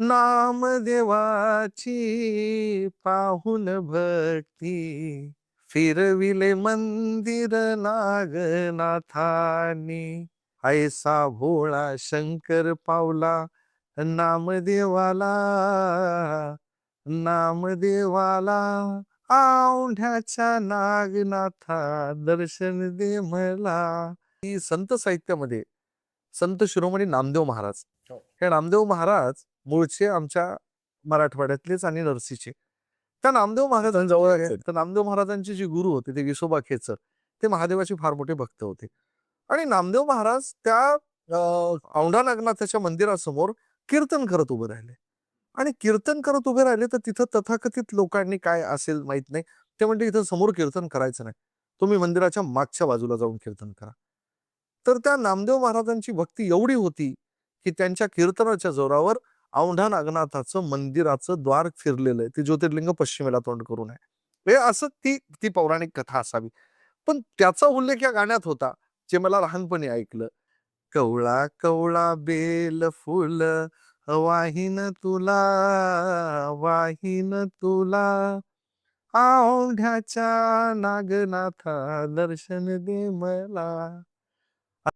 नामदेवाची पाहुन भक्ती, फिरविले मंदिर नागनाथानी. ऐसा भोळा शंकर पावला नामदेवाला, नामदेवाला. औंढ्याच्या नागनाथा दर्शन दे मला. ही संत साहित्यामध्ये संत शिरोमणी नामदेव महाराज, हो. हे नामदेव महाराज मूळचे आमच्या मराठवाड्यातलेच आणि नरसीचे. त्या नामदेव महाराजांजवळ तर नामदेव महाराजांचे जे गुरु होते ते विसोबा खेचर, ते महादेवाचे फार मोठे भक्त होते. आणि नामदेव महाराज त्या औंढा नागनाथाच्या मंदिरासमोर कीर्तन करत उभे राहिले. आणि कीर्तन करत उभे राहिले तर तिथं तथाकथित लोकांनी काय असेल माहित नाही, ते म्हणजे इथं समोर कीर्तन करायचं नाही, तुम्ही मंदिराच्या मागच्या बाजूला जाऊन कीर्तन करा. तर त्या नामदेव महाराजांची भक्ती एवढी होती की त्यांच्या कीर्तनाच्या जोरावर औंढा नागनाथाचं मंदिराचं द्वार फिरलेलं आहे. ते ज्योतिर्लिंग पश्चिमेला तोंड करून आहे. हे असं ती ती पौराणिक कथा असावी. पण त्याचा उल्लेख या गाण्यात होता, जे मला लहानपणी ऐकलं. कवळा कवळा बेल फुल वाहीन तुला, वाहीन तुला. औंढ्याच्या नागनाथा दर्शन दे मला.